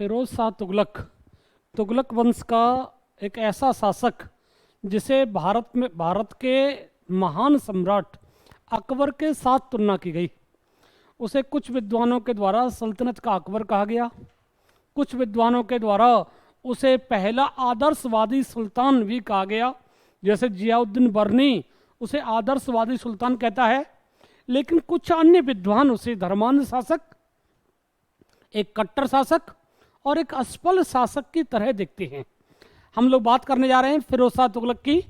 फिरोज शाह तुगलक तुगलक वंश का एक ऐसा शासक जिसे भारत के महान सम्राट अकबर के साथ तुलना की गई। उसे कुछ विद्वानों के द्वारा सल्तनत का अकबर कहा गया, कुछ विद्वानों के द्वारा उसे पहला आदर्शवादी सुल्तान भी कहा गया। जैसे जियाउद्दीन बर्नी उसे आदर्शवादी सुल्तान कहता है, लेकिन कुछ अन्य विद्वान उसे धर्मांध शासक, एक कट्टर शासक और एक असफल शासक की तरह देखते हैं। हम लोग बात करने जा रहे हैं फिरोज शाह तुगलक की,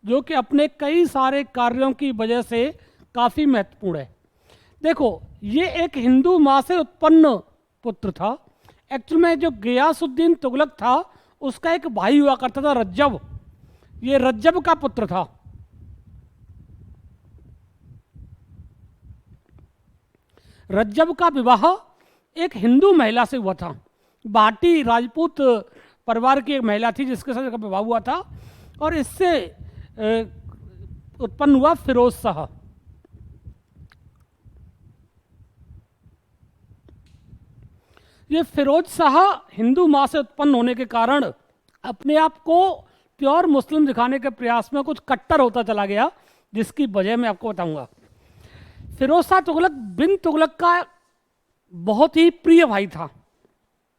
जो कि अपने कई सारे कार्यों की वजह से काफ़ी महत्वपूर्ण है। देखो, ये एक हिंदू माँ से उत्पन्न पुत्र था। एक्चुअल में जो गियासुद्दीन तुगलक था उसका एक भाई हुआ करता था रज्जब। ये रज्जब का पुत्र था। रज्जब का विवाह एक हिंदू महिला से हुआ था। भाटी राजपूत परिवार की एक महिला थी जिसके साथ इसका विवाह हुआ था, और इससे उत्पन्न हुआ फिरोज शाह। ये फिरोज शाह हिंदू माँ से उत्पन्न होने के कारण अपने आप को प्योर मुस्लिम दिखाने के प्रयास में कुछ कट्टर होता चला गया, जिसकी वजह मैं आपको बताऊंगा। फिरोज शाह तुगलक बिन तुगलक का बहुत ही प्रिय भाई था।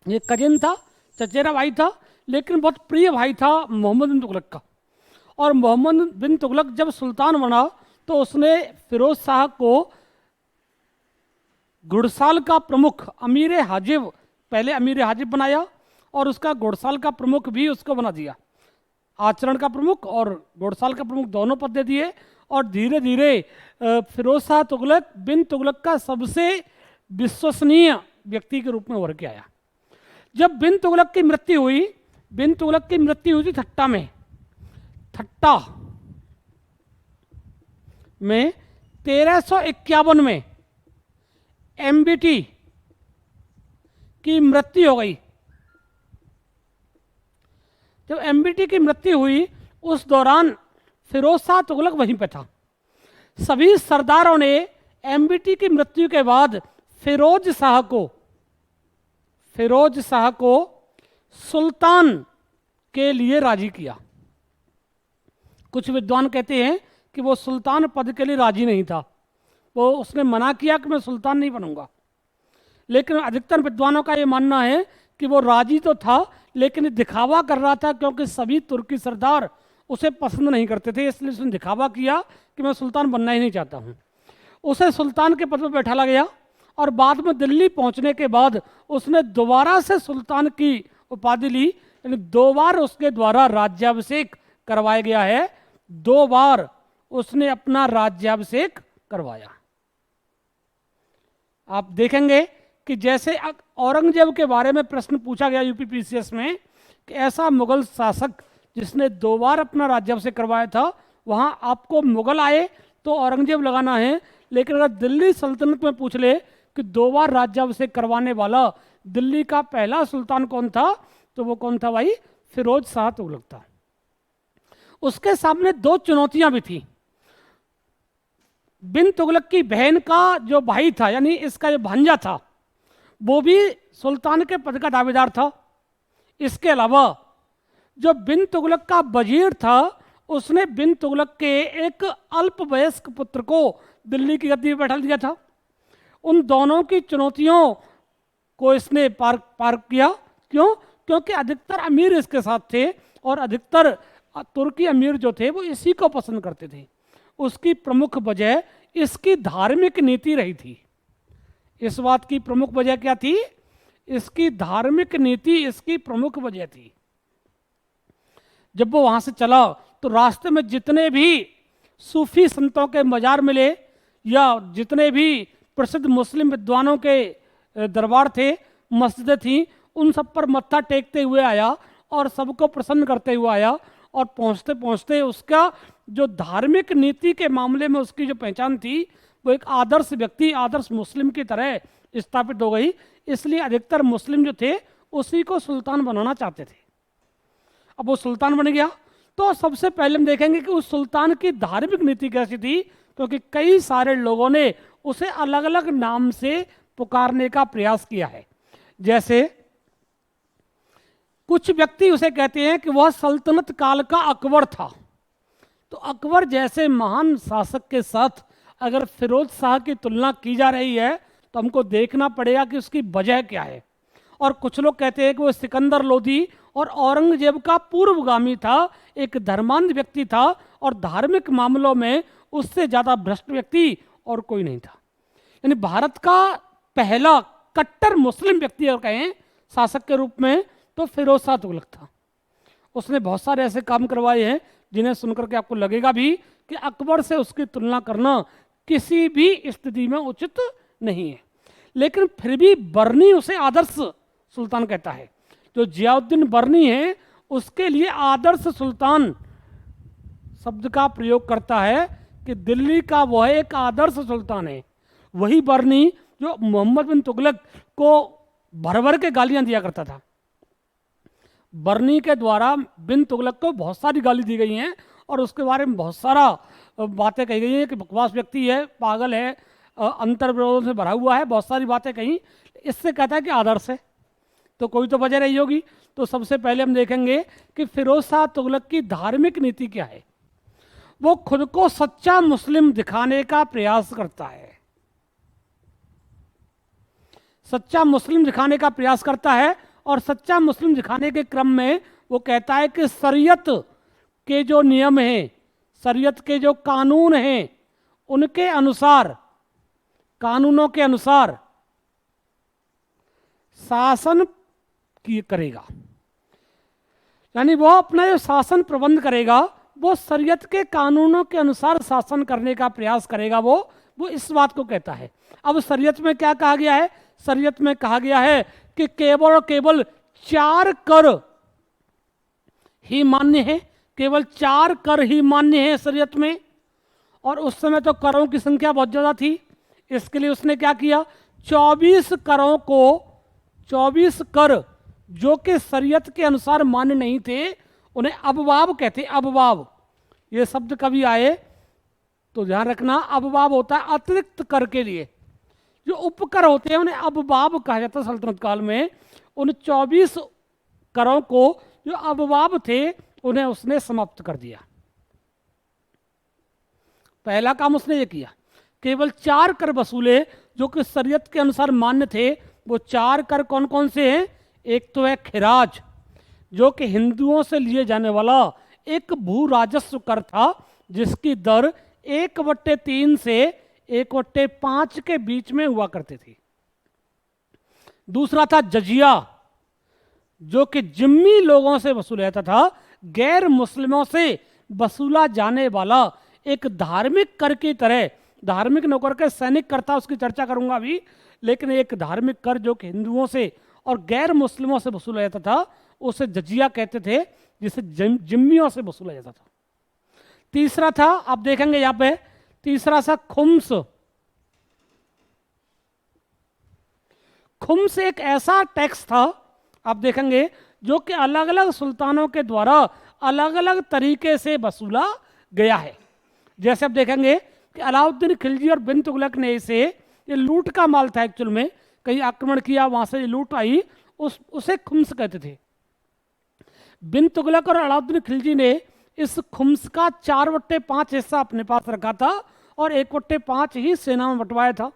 ये कजिन था, चचेरा भाई था, लेकिन बहुत प्रिय भाई था मोहम्मद बिन तुगलक का। और मोहम्मद बिन तुगलक जब सुल्तान बना तो उसने फिरोज शाह को घुड़साल का प्रमुख अमीर हाजिब, पहले अमीर हाजिब बनाया और उसका घुड़साल का प्रमुख भी उसको बना दिया। आचरण का प्रमुख और घुड़साल का प्रमुख दोनों पद दे दिए, और धीरे धीरे फिरोज शाह तुगलक बिन तुगलक का सबसे विश्वसनीय व्यक्ति के रूप में उभर के आया। जब बिन तुगलक की मृत्यु हुई, बिन तुगलक की मृत्यु हुई थी ठट्टा में। ठट्टा में 1351 में एमबीटी की मृत्यु हो गई। जब एमबीटी की मृत्यु हुई उस दौरान फिरोज शाह तुगलक वहीं पे था। सभी सरदारों ने एमबीटी की मृत्यु के बाद फिरोज शाह को सुल्तान के लिए राजी किया। कुछ विद्वान कहते हैं कि वो सुल्तान पद के लिए राजी नहीं था, वो उसने मना किया कि मैं सुल्तान नहीं बनूंगा। लेकिन अधिकतर विद्वानों का ये मानना है कि वो राजी तो था, लेकिन दिखावा कर रहा था, क्योंकि सभी तुर्की सरदार उसे पसंद नहीं करते थे, इसलिए उसने दिखावा किया कि मैं सुल्तान बनना ही नहीं चाहता हूँ। उसे सुल्तान के पद पर बैठाला गया, और बाद में दिल्ली पहुँचने के बाद उसने दोबारा से सुल्तान की उपाधि ली। यानी 2 बार उसके द्वारा राज्याभिषेक करवाया गया है। 2 बार उसने अपना राज्याभिषेक करवाया। आप देखेंगे कि जैसे औरंगजेब के बारे में प्रश्न पूछा गया यूपीपीसीएस में कि ऐसा मुगल शासक जिसने 2 बार अपना राज्याभिषेक करवाया था, वहां आपको मुगल आए तो औरंगजेब लगाना है, लेकिन अगर दिल्ली सल्तनत में पूछ ले कि 2 बार राज्याभिषेक करवाने वाला दिल्ली का पहला सुल्तान कौन था, तो वो कौन था भाई? फिरोज शाह तुगलक था। उसके सामने 2 चुनौतियां भी थी। बिन तुगलक की बहन का जो भाई था, यानी इसका जो भांजा था, वो भी सुल्तान के पद का दावेदार था। इसके अलावा जो बिन तुगलक का वजीर था, उसने बिन तुगलक के एक अल्पवयस्क पुत्र को दिल्ली की गद्दी पर बैठा दिया था। उन दोनों की चुनौतियों को इसने पार किया। क्यों? क्योंकि अधिकतर अमीर इसके साथ थे, और अधिकतर तुर्की अमीर जो थे वो इसी को पसंद करते थे। उसकी प्रमुख वजह इसकी धार्मिक नीति रही थी। इस बात की प्रमुख वजह क्या थी? इसकी धार्मिक नीति इसकी प्रमुख वजह थी। जब वो वहां से चला तो रास्ते में जितने भी सूफी संतों के मजार मिले, या जितने भी प्रसिद्ध मुस्लिम विद्वानों के दरबार थे, मस्जिदें थीं, उन सब पर मत्था टेकते हुए आया और सबको प्रसन्न करते हुए आया। और पहुंचते पहुंचते उसका जो धार्मिक नीति के मामले में उसकी जो पहचान थी, वो एक आदर्श व्यक्ति, आदर्श मुस्लिम की तरह स्थापित हो गई। इसलिए अधिकतर मुस्लिम जो थे उसी को सुल्तान बनाना चाहते थे। अब वो सुल्तान बन गया, तो सबसे पहले हम देखेंगे कि उस सुल्तान की धार्मिक नीति कैसी थी, क्योंकि कई सारे लोगों ने उसे अलग अलग नाम से पुकारने का प्रयास किया है। जैसे कुछ व्यक्ति उसे कहते हैं कि वह सल्तनत काल का अकबर था। तो अकबर जैसे महान शासक के साथ अगर फिरोज शाह की तुलना की जा रही है तो हमको देखना पड़ेगा कि उसकी वजह क्या है। और कुछ लोग कहते हैं कि वो सिकंदर लोधी और औरंगजेब का पूर्वगामी था, एक धर्मांध व्यक्ति था और धार्मिक मामलों में उससे ज़्यादा भ्रष्ट व्यक्ति और कोई नहीं था। यानी भारत का पहला कट्टर मुस्लिम व्यक्ति अगर कहें शासक के रूप में तो फिरोज शाह तुगलक था। उसने बहुत सारे ऐसे काम करवाए हैं जिन्हें सुनकर के आपको लगेगा भी कि अकबर से उसकी तुलना करना किसी भी स्थिति में उचित नहीं है। लेकिन फिर भी बर्नी उसे आदर्श सुल्तान कहता है। जो जियाउद्दीन बर्नी है उसके लिए आदर्श सुल्तान शब्द का प्रयोग करता है कि दिल्ली का वह एक आदर्श सुल्तान है। वही बर्नी जो मोहम्मद बिन तुगलक को भर भर के गालियां दिया करता था। बर्नी के द्वारा बिन तुगलक को बहुत सारी गाली दी गई हैं और उसके बारे में बहुत सारा बातें कही गई हैं कि बकवास व्यक्ति है, पागल है, अंतर्विरोधों से भरा हुआ है, बहुत सारी बातें कही। इससे कहता है कि आदर्श है, तो कोई तो वजह रही होगी। तो सबसे पहले हम देखेंगे कि फिरोज शाह तुगलक की धार्मिक नीति क्या है। वो खुद को सच्चा मुस्लिम दिखाने का प्रयास करता है, सच्चा मुस्लिम दिखाने का प्रयास करता है। और सच्चा मुस्लिम दिखाने के क्रम में वो कहता है कि शरीयत के जो नियम हैं, शरीयत के जो कानून हैं, उनके अनुसार, कानूनों के अनुसार शासन करेगा। यानी वो अपना जो शासन प्रबंध करेगा वो शरीयत के कानूनों के अनुसार शासन करने का प्रयास करेगा। वो इस बात को कहता है। अब शरीयत में क्या कहा गया है? शरीयत में कहा गया है कि केवल और केवल 4 कर ही मान्य है, केवल 4 कर ही मान्य है शरीयत में। और उस समय तो करों की संख्या बहुत ज़्यादा थी, इसके लिए उसने क्या किया, 24 करों को, 24 कर जो कि शरीयत के अनुसार मान्य नहीं थे उन्हें अबवाब कहते। अबवाब ये शब्द कभी आए तो ध्यान रखना, अबवाब होता है अतिरिक्त कर के लिए। जो उपकर होते हैं उन्हें अबवाब कहा जाता है। सल्तनत काल में उन 24 करों को जो अबवाब थे उन्हें उसने समाप्त कर दिया। पहला काम उसने ये किया, केवल 4 कर वसूले जो कि शरीयत के अनुसार मान्य थे। वो 4 कर कौन कौन से हैं? एक तो है खिराज, जो कि हिंदुओं से लिए जाने वाला एक भू राजस्व कर था जिसकी दर 1/3 से 1/5 के बीच में हुआ करती थी। दूसरा था जजिया, जो कि जिम्मी लोगों से वसूला जाता था, गैर मुस्लिमों से वसूला जाने वाला एक धार्मिक कर की तरह। धार्मिक नौकर के सैनिक कर था, उसकी चर्चा करूंगा अभी, लेकिन एक धार्मिक कर जो कि हिंदुओं से और गैर मुस्लिमों से वसूला जाता था उसे जजिया कहते थे, जिसे जिम्मियों से वसूला जाता था। तीसरा था, आप देखेंगे यहां पे, तीसरा था खुम्स। खुम्स एक ऐसा टैक्स था, आप देखेंगे, जो कि अलग अलग सुल्तानों के द्वारा अलग अलग तरीके से वसूला गया है। जैसे आप देखेंगे कि अलाउद्दीन खिलजी और बिन तुगलक ने इसे, ये लूट का माल था एक्चुअल में, कहीं आक्रमण किया वहां से लूट आई, उसे खुम्स कहते थे। बिन तुगलक और अलाउद्दीन खिलजी ने इस खुम्स का 4/5 हिस्सा अपने पास रखा था और 1/5 ही सेना में बंटवाया था।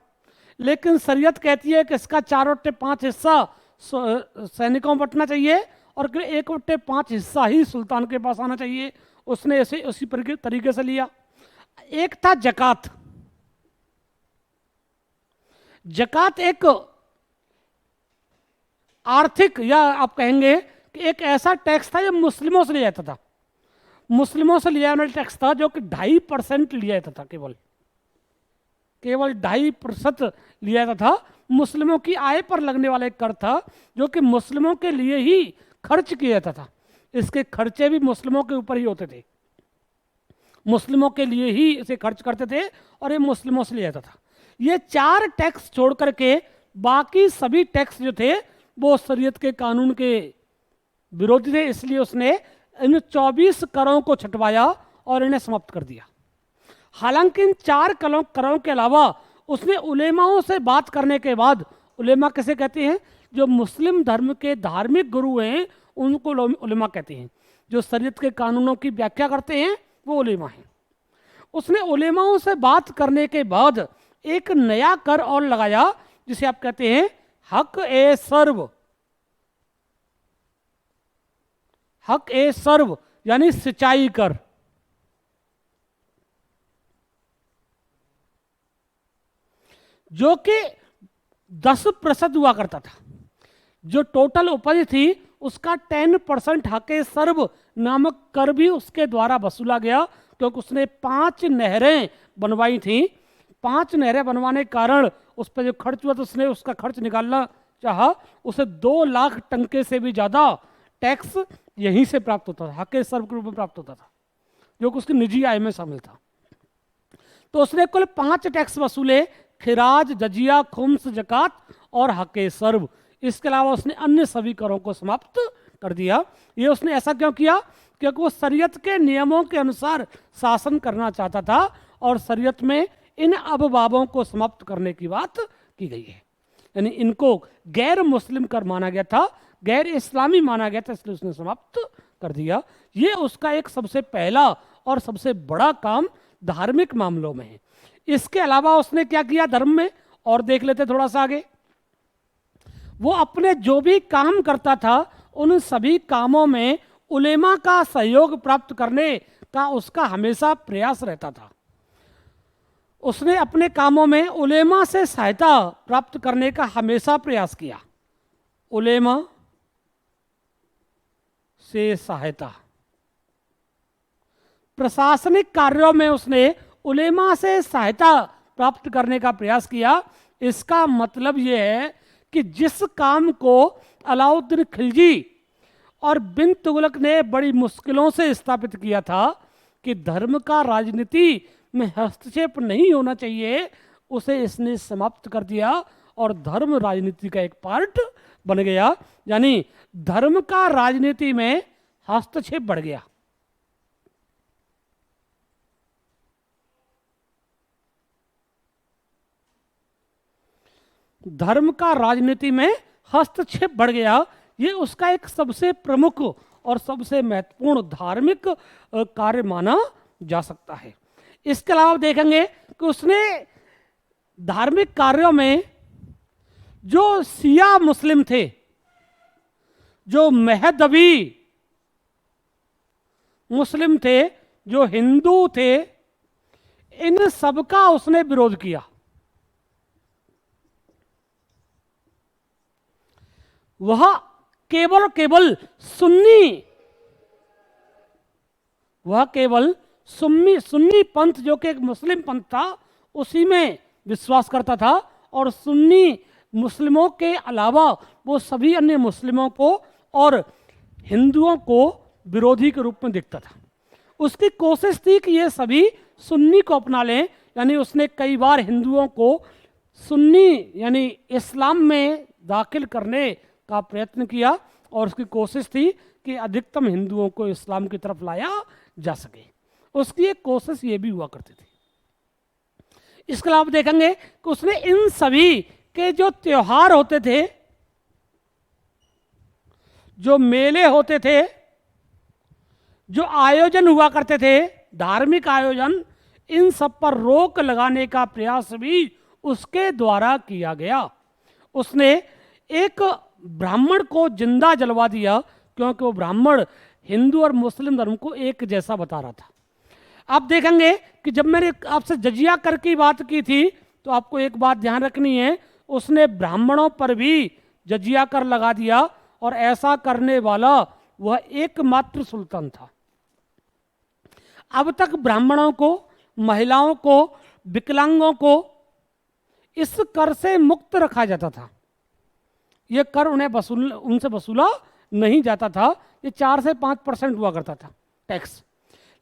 लेकिन शरीयत कहती है कि इसका 4/5 हिस्सा सैनिकों में बंटना चाहिए और 1/5 हिस्सा ही सुल्तान के पास आना चाहिए। उसने इसे उसी तरीके से लिया। एक था जकात। जकात एक आर्थिक, या आप कहेंगे कि एक ऐसा टैक्स था जो मुस्लिमों से लिया जाता था। मुस्लिमों से लिया जाने वाला टैक्स था जो कि 2.5% लिया जाता था, केवल 2.5% लिया जाता था। मुस्लिमों की आय पर लगने वाला एक कर था जो कि मुस्लिमों के लिए ही खर्च किया जाता था। इसके खर्चे भी मुस्लिमों के ऊपर ही होते थे, मुस्लिमों के लिए ही इसे खर्च करते थे और ये मुस्लिमों से लिया जाता था। ये 4 टैक्स छोड़ करके बाकी सभी टैक्स जो थे वो शरीयत के कानून के विरोधी थे, इसलिए उसने इन 24 करों को छटवाया और इन्हें समाप्त कर दिया। हालांकि इन 4 करों के अलावा उसने उलेमाओं से बात करने के बाद, उलेमा किसे कहते हैं, जो मुस्लिम धर्म के धार्मिक गुरु हैं, उनको उलेमा कहते हैं। जो शरीयत के कानूनों की व्याख्या करते हैं वो उलेमा हैं। उसने उलेमाओं से बात करने के बाद एक नया कर और लगाया जिसे आप कहते हैं हक ए सर्व। हक ए सर्व यानी सिंचाई कर। जो कि 10% हुआ करता था। जो टोटल उपज थी उसका 10% हके सर्व नामक कर भी उसके द्वारा वसूला गया, क्योंकि उसने 5 नहरें बनवाई थी। 5 नहरें बनवाने के कारण उस पर जो खर्च हुआ तो उसने उसका खर्च निकालना चाहा। उसे 2 लाख टंके से भी ज़्यादा टैक्स यहीं से प्राप्त होता था, हके सर्व के रूप में प्राप्त होता था, जो कि उसकी निजी आय में शामिल था। तो उसने कुल 5 टैक्स वसूले, खिराज, जजिया, खुम्स, जकात और हके सर्व। इसके अलावा उसने अन्य सभी करों को समाप्त कर दिया। ये उसने ऐसा क्यों किया? क्योंकि वो शरीयत के नियमों के अनुसार शासन करना चाहता था और शरीयत में इन अबवाबों को समाप्त करने की बात की गई है। यानी इनको गैर मुस्लिम कर माना गया था, गैर इस्लामी माना गया था, इसलिए उसने समाप्त कर दिया। ये उसका एक सबसे पहला और सबसे बड़ा काम धार्मिक मामलों में है। इसके अलावा उसने क्या किया धर्म में, और देख लेते थोड़ा सा आगे। वो अपने जो भी काम करता था उन सभी कामों में उलेमा का सहयोग प्राप्त करने का उसका हमेशा प्रयास रहता था। उसने अपने कामों में उलेमा से सहायता प्राप्त करने का हमेशा प्रयास किया। उलेमा से सहायता, प्रशासनिक कार्यों में उसने उलेमा से सहायता प्राप्त करने का प्रयास किया। इसका मतलब यह है कि जिस काम को अलाउद्दीन खिलजी और बिन तुगलक ने बड़ी मुश्किलों से स्थापित किया था कि धर्म का राजनीति में हस्तक्षेप नहीं होना चाहिए, उसे इसने समाप्त कर दिया और धर्म राजनीति का एक पार्ट बन गया। यानी धर्म का राजनीति में हस्तक्षेप बढ़ गया। धर्म का राजनीति में हस्तक्षेप बढ़ गया। ये उसका एक सबसे प्रमुख और सबसे महत्वपूर्ण धार्मिक कार्य माना जा सकता है। इसके अलावा देखेंगे कि उसने धार्मिक कार्यों में जो शिया मुस्लिम थे, जो महदवी मुस्लिम थे, जो हिंदू थे, इन सबका उसने विरोध किया। वह केवल सुन्नी पंथ जो कि एक मुस्लिम पंथ था उसी में विश्वास करता था, और सुन्नी मुस्लिमों के अलावा वो सभी अन्य मुस्लिमों को और हिंदुओं को विरोधी के रूप में देखता था। उसकी कोशिश थी कि ये सभी सुन्नी को अपना लें। यानी उसने कई बार हिंदुओं को सुन्नी यानी इस्लाम में दाखिल करने का प्रयत्न किया, और उसकी कोशिश थी कि अधिकतम हिंदुओं को इस्लाम की तरफ लाया जा सके। उसकी एक कोशिश ये भी हुआ करती थी। इसके अलावा देखेंगे कि उसने इन सभी के जो त्योहार होते थे, जो मेले होते थे, जो आयोजन हुआ करते थे, धार्मिक आयोजन, इन सब पर रोक लगाने का प्रयास भी उसके द्वारा किया गया। उसने एक ब्राह्मण को जिंदा जलवा दिया, क्योंकि वो ब्राह्मण हिंदू और मुस्लिम धर्म को एक जैसा बता रहा था। आप देखेंगे कि जब मैंने आपसे जजिया कर की बात की थी तो आपको एक बात ध्यान रखनी है, उसने ब्राह्मणों पर भी जजिया कर लगा दिया, और ऐसा करने वाला वह एकमात्र सुल्तान था। अब तक ब्राह्मणों को, महिलाओं को, विकलांगों को इस कर से मुक्त रखा जाता था। यह कर उनसे वसूला नहीं जाता था। ये 4 से 5% हुआ करता था टैक्स।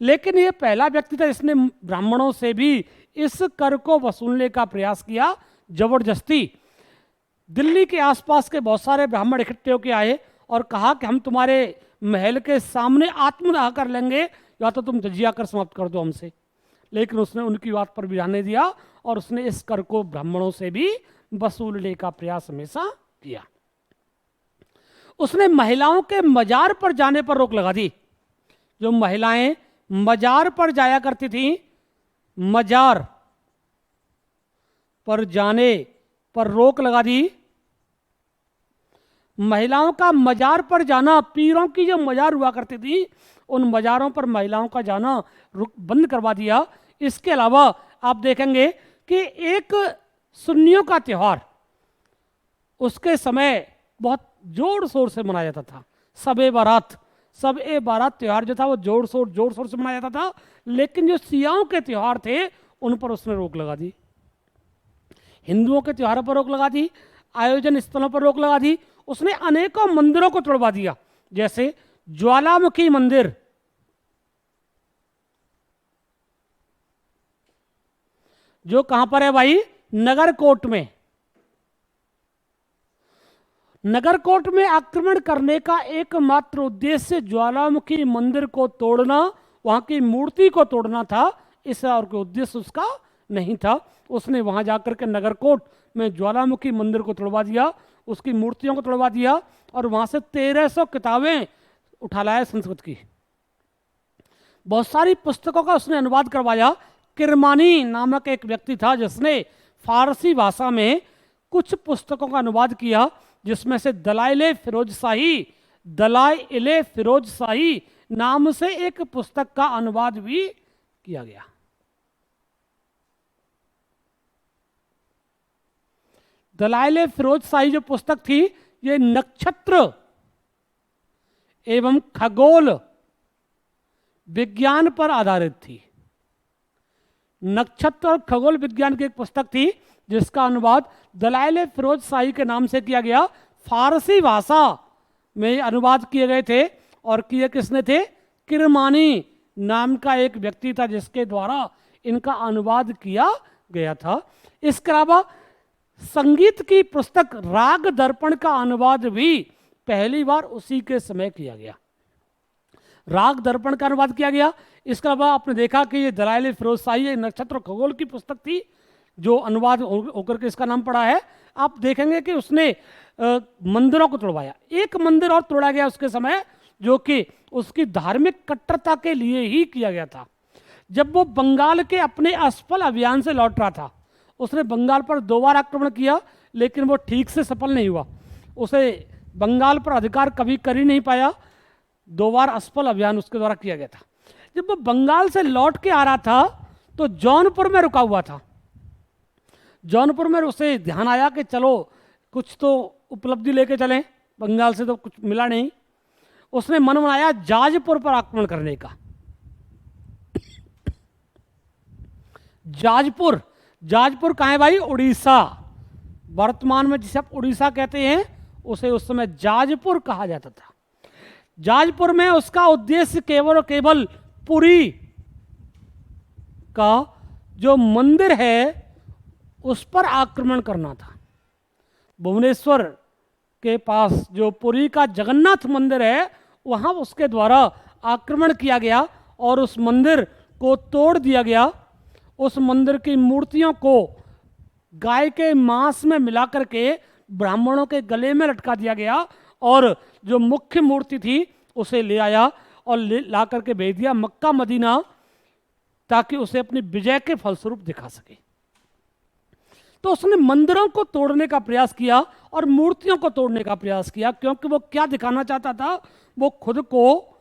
लेकिन ये पहला व्यक्ति था जिसने ब्राह्मणों से भी इस कर को वसूलने का प्रयास किया जबरदस्ती। दिल्ली के आसपास के बहुत सारे ब्राह्मण इकट्ठे होकर आए और कहा कि हम तुम्हारे महल के सामने आत्मदाह कर लेंगे, या तो तुम जजिया कर समाप्त कर दो हमसे। लेकिन उसने उनकी बात पर भी ध्यान नहीं दिया, और उसने इस कर को ब्राह्मणों से भी वसूलने का प्रयास हमेशा किया। उसने महिलाओं के मजार पर जाने पर रोक लगा दी। जो महिलाएं मजार पर जाया करती थीं, मजार पर जाने पर रोक लगा दी। महिलाओं का मजार पर जाना, पीरों की जो मजार हुआ करती थी, उन मजारों पर महिलाओं का जाना बंद करवा दिया। इसके अलावा आप देखेंगे कि एक सुन्नियों का त्यौहार उसके समय बहुत जोर शोर से मनाया जाता था। सब-ए-बारात त्यौहार जो था वो जोर शोर से मनाया जाता था। लेकिन जो सियाओं के त्यौहार थे उन पर उसने रोक लगा दी। हिंदुओं के त्योहारों पर रोक लगा दी, आयोजन स्थलों पर रोक लगा दी। उसने अनेकों मंदिरों को तोड़वा दिया, जैसे ज्वालामुखी मंदिर, जो कहां पर है भाई? नगरकोट में। नगरकोट में आक्रमण करने का एकमात्र उद्देश्य ज्वालामुखी मंदिर को तोड़ना, वहां की मूर्ति को तोड़ना था। इस और कोई उद्देश्य उसका नहीं था। उसने वहां जाकर के नगरकोट में ज्वालामुखी मंदिर को तोड़वा दिया, उसकी मूर्तियों को तोड़वा दिया और वहां से 1300 किताबें उठा लाया संस्कृत की। बहुत सारी पुस्तकों का उसने अनुवाद करवाया। किरमानी नामक एक व्यक्ति था जिसने फारसी भाषा में कुछ पुस्तकों का अनुवाद किया, जिसमें से दलाइले फिरोज शाही नाम से एक पुस्तक का अनुवाद भी किया गया। दलाइले फिरोज शाही जो पुस्तक थी, ये नक्षत्र एवं खगोल विज्ञान पर आधारित थी। नक्षत्र और खगोल विज्ञान की एक पुस्तक थी जिसका अनुवाद दलाइले फिरोज शाही के नाम से किया गया। फारसी भाषा में अनुवाद किए गए थे और किए किसने थे? किरमानी नाम का एक व्यक्ति था जिसके द्वारा इनका अनुवाद किया गया था। इसके अलावा संगीत की पुस्तक राग दर्पण का अनुवाद भी पहली बार उसी के समय किया गया। राग दर्पण का अनुवाद किया गया। इसके अलावा आपने देखा कि ये दलाइले फिरोज शाही नक्षत्र खगोल की पुस्तक थी जो अनुवाद होकर के इसका नाम पड़ा है। आप देखेंगे कि उसने मंदिरों को तोड़वाया। एक मंदिर और तोड़ा गया उसके समय, जो कि उसकी धार्मिक कट्टरता के लिए ही किया गया था। जब वो बंगाल के अपने असफल अभियान से लौट रहा था, उसने बंगाल पर 2 बार आक्रमण किया, लेकिन वो ठीक से सफल नहीं हुआ। उसे बंगाल पर अधिकार कभी कर ही नहीं पाया। 2 बार असफल अभियान उसके द्वारा किया गया था। जब वो बंगाल से लौट के आ रहा था तो जौनपुर में रुका हुआ था। जौनपुर में उसे ध्यान आया कि चलो कुछ तो उपलब्धि लेके चलें, बंगाल से तो कुछ मिला नहीं। उसने मन बनाया जाजपुर पर आक्रमण करने का। जाजपुर कहाँ है भाई? उड़ीसा। वर्तमान में जिसे आप उड़ीसा कहते हैं उसे उस समय जाजपुर कहा जाता था। जाजपुर में उसका उद्देश्य केवल और केवल पुरी का जो मंदिर है उस पर आक्रमण करना था। भुवनेश्वर के पास जो पुरी का जगन्नाथ मंदिर है, वहां उसके द्वारा आक्रमण किया गया और उस मंदिर को तोड़ दिया गया। उस मंदिर की मूर्तियों को गाय के मांस में मिलाकर के ब्राह्मणों के गले में लटका दिया गया और जो मुख्य मूर्ति थी उसे ले आया और ला करके भेज दिया मक्का मदीना, ताकि उसे अपनी विजय के फलस्वरूप दिखा सके। तो उसने मंदिरों को तोड़ने का प्रयास किया और मूर्तियों को तोड़ने का प्रयास किया, क्योंकि वो क्या दिखाना चाहता था? वो खुद को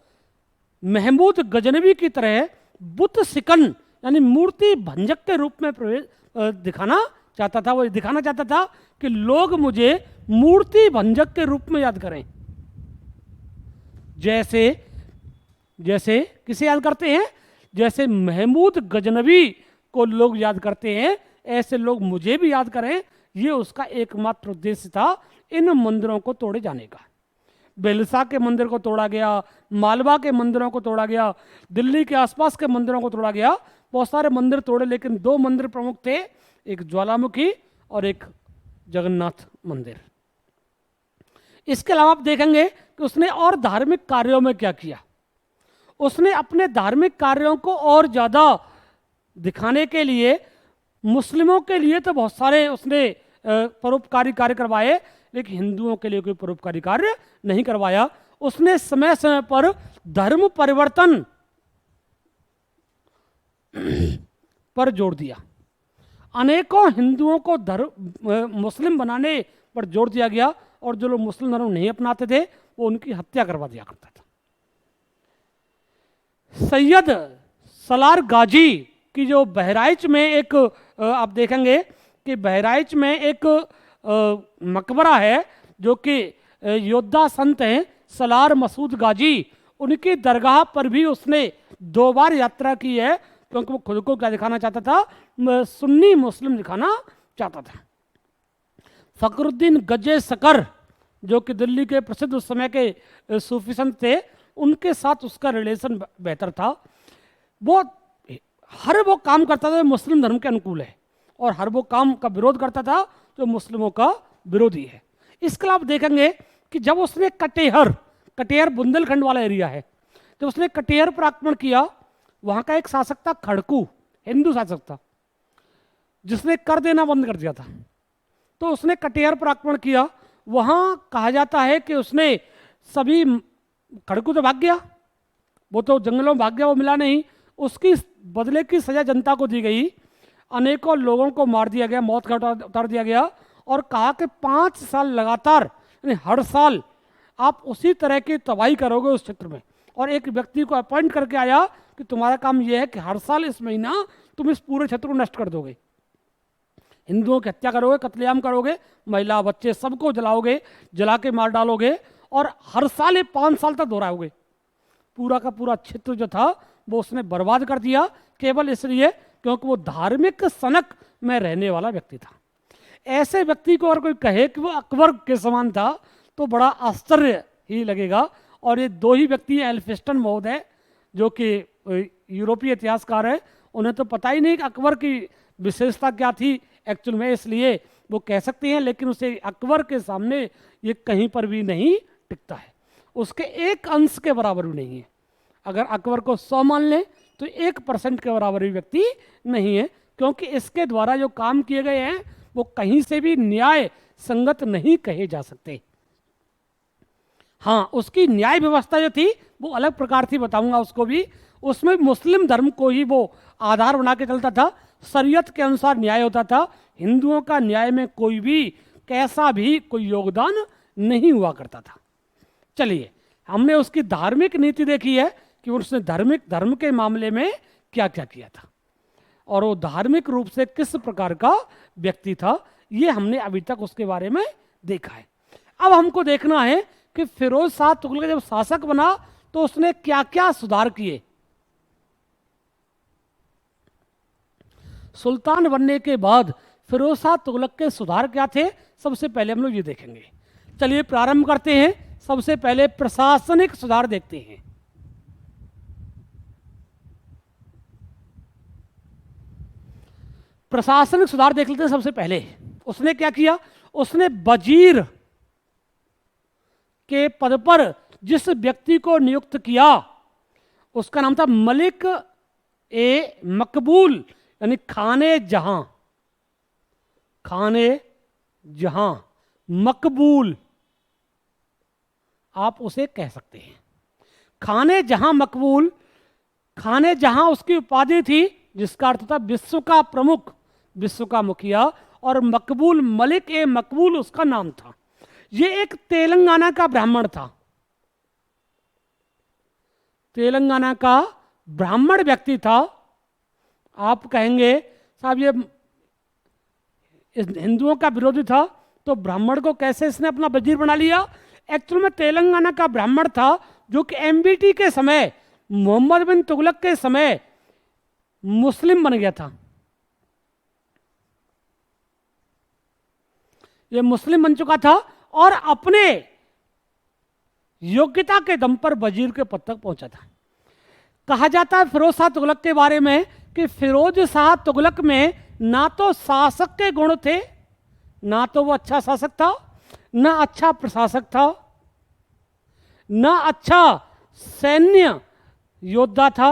महमूद गजनवी की तरह बुत सिकन यानी मूर्ति भंजक के रूप में दिखाना चाहता था। वो दिखाना चाहता था कि लोग मुझे मूर्ति भंजक के रूप में याद करें। जैसे किसे याद करते हैं? जैसे महमूद गजनवी को लोग याद करते हैं, ऐसे लोग मुझे भी याद करें। ये उसका एकमात्र उद्देश्य था इन मंदिरों को तोड़े जाने का। बेलसा के मंदिर को तोड़ा गया, मालवा के मंदिरों को तोड़ा गया, दिल्ली के आसपास के मंदिरों को तोड़ा गया। बहुत सारे मंदिर तोड़े, लेकिन 2 मंदिर प्रमुख थे, एक ज्वालामुखी और एक जगन्नाथ मंदिर। इसके अलावा आप देखेंगे कि उसने और धार्मिक कार्यों में क्या किया। उसने अपने धार्मिक कार्यों को और ज़्यादा दिखाने के लिए मुस्लिमों के लिए तो बहुत सारे उसने परोपकारी कार्य करवाए। लेकिन हिंदुओं के लिए कोई परोपकारी कार्य नहीं करवाया। उसने समय समय पर धर्म परिवर्तन पर जोर दिया। अनेकों हिंदुओं को मुस्लिम बनाने पर जोर दिया गया, और जो लोग मुस्लिम धर्म नहीं अपनाते थे वो उनकी हत्या करवा दिया करता था। सैयद सलार गाजी की जो बहराइच में एक आप देखेंगे कि बहराइच में एक मकबरा है जो कि योद्धा संत हैं सलार मसूद गाजी, उनकी दरगाह पर भी उसने 2 बार यात्रा की है, क्योंकि वो खुद को क्या दिखाना चाहता था, सुन्नी मुस्लिम दिखाना चाहता था। फखरुद्दीन गजे सकर जो कि दिल्ली के प्रसिद्ध उस समय के सूफी संत थे, उनके साथ उसका रिलेशन बेहतर था। वो हर वो काम करता था जो मुस्लिम धर्म के अनुकूल है, और हर वो काम का विरोध करता था जो मुस्लिमों का विरोधी है। इसके अलावा देखेंगे कि जब उसने कटेहर बुंदेलखंड वाला एरिया है, जब उसने कटेहर पर आक्रमण किया, वहाँ का एक शासक था खड़कू, हिंदू शासक था जिसने कर देना बंद कर दिया था। तो उसने कटेहर पर आक्रमण किया। वहाँ कहा जाता है कि उसने सभी, खड़कू तो भाग गया, वो तो जंगलों में भाग गया, वो मिला नहीं, उसकी बदले की सजा जनता को दी गई। अनेकों लोगों को मार दिया गया, मौत का उतार दिया गया, और कहा कि 5 साल लगातार, यानी हर साल आप उसी तरह की तबाही करोगे उस क्षेत्र में। और एक व्यक्ति को अपॉइंट करके आया कि तुम्हारा काम यह है कि हर साल इस महीना तुम इस पूरे क्षेत्र को नष्ट कर दोगे, हिंदुओं की हत्या करोगे, कत्लेआम करोगे, महिला बच्चे सबको जलाओगे, जला के मार डालोगे, और हर साल ये 5 साल तक दोहराओगे। पूरा का पूरा क्षेत्र जो था वो उसने बर्बाद कर दिया, केवल इसलिए क्योंकि वो धार्मिक सनक में रहने वाला व्यक्ति था। ऐसे व्यक्ति को अगर कोई कहे कि वो अकबर के समान था तो बड़ा आश्चर्य ही लगेगा। और ये 2 ही व्यक्ति, एल्फिस्टन महोदय जो कि यूरोपीय इतिहासकार है, उन्हें तो पता ही नहीं कि अकबर की विशेषता क्या थी एक्चुअल में, इसलिए वो कह सकते हैं, लेकिन उसे अकबर के सामने ये कहीं पर भी नहीं टिकता है, उसके 1 अंश के बराबर भी नहीं है। अगर अकबर को 100 मान लें तो 1% के बराबर भी व्यक्ति नहीं है, क्योंकि इसके द्वारा जो काम किए गए हैं वो कहीं से भी न्याय संगत नहीं कहे जा सकते। हाँ, उसकी न्याय व्यवस्था जो थी वो अलग प्रकार थी, बताऊंगा उसको भी। उसमें मुस्लिम धर्म को ही वो आधार बना के चलता था, शरीयत के अनुसार न्याय होता था, हिंदुओं का न्याय में कोई भी कैसा भी कोई योगदान नहीं हुआ करता था। चलिए, हमने उसकी धार्मिक नीति देखी है कि उसने धर्म के मामले में क्या क्या किया था, और वो धार्मिक रूप से किस प्रकार का व्यक्ति था, ये हमने अभी तक उसके बारे में देखा है। अब हमको देखना है कि फिरोज शाह तुगलक जब शासक बना तो उसने क्या क्या सुधार किए। सुल्तान बनने के बाद फिरोज शाह तुगलक के सुधार क्या थे, सबसे पहले हम लोग ये देखेंगे। चलिए प्रारंभ करते हैं। सबसे पहले प्रशासनिक सुधार देखते हैं। प्रशासनिक सुधार देख लेते हैं। सबसे पहले उसने क्या किया, उसने वजीर के पद पर जिस व्यक्ति को नियुक्त किया उसका नाम था मलिक ए मकबूल, यानी खाने जहां मकबूल आप उसे कह सकते हैं। खाने जहां मकबूल, खाने जहां उसकी उपाधि थी जिसका अर्थ था विश्व का प्रमुख, विश्व का मुखिया, और मकबूल, मलिक ए मकबूल उसका नाम था। ये एक तेलंगाना का ब्राह्मण था, तेलंगाना का ब्राह्मण व्यक्ति था। आप कहेंगे साहब ये हिंदुओं का विरोधी था तो ब्राह्मण को कैसे इसने अपना वजीर बना लिया। एक्चुअल में तेलंगाना का ब्राह्मण था जो कि एमबीटी के समय, मोहम्मद बिन तुगलक के समय मुस्लिम बन गया था। ये मुस्लिम बन चुका था और अपने योग्यता के दम पर वजीर के पद तक पहुंचा था। कहा जाता है फिरोज शाह तुगलक के बारे में कि फिरोज शाह तुगलक में ना तो शासक के गुण थे, ना तो वो अच्छा शासक था, ना अच्छा प्रशासक था, ना अच्छा सैन्य योद्धा था,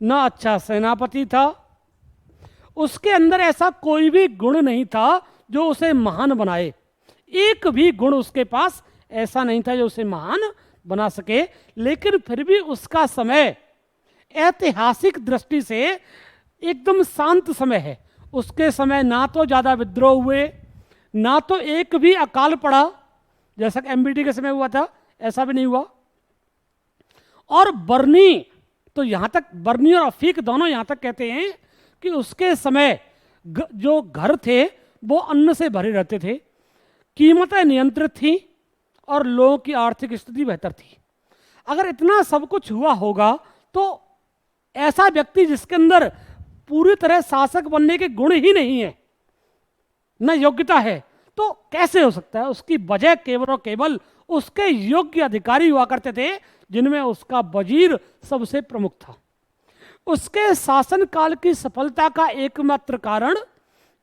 ना अच्छा सेनापति था। उसके अंदर ऐसा कोई भी गुण नहीं था जो उसे महान बनाए। एक भी गुण उसके पास ऐसा नहीं था जो उसे महान बना सके, लेकिन फिर भी उसका समय ऐतिहासिक दृष्टि से एकदम शांत समय है। उसके समय ना तो ज़्यादा विद्रोह हुए, ना तो एक भी अकाल पड़ा जैसा कि एमबीटी के समय हुआ था, ऐसा भी नहीं हुआ। और बर्नी, तो यहाँ तक बर्नी और अफीक दोनों यहाँ तक कहते हैं कि उसके समय जो घर थे वो अन्न से भरे रहते थे, कीमतें नियंत्रित थी और लोगों की आर्थिक स्थिति बेहतर थी। अगर इतना सब कुछ हुआ होगा तो ऐसा व्यक्ति जिसके अंदर पूरी तरह शासक बनने के गुण ही नहीं है, न योग्यता है, तो कैसे हो सकता है? उसकी वजह केवल और केवल उसके योग्य अधिकारी हुआ करते थे, जिनमें उसका वजीर सबसे प्रमुख था। उसके शासन काल की सफलता का एकमात्र कारण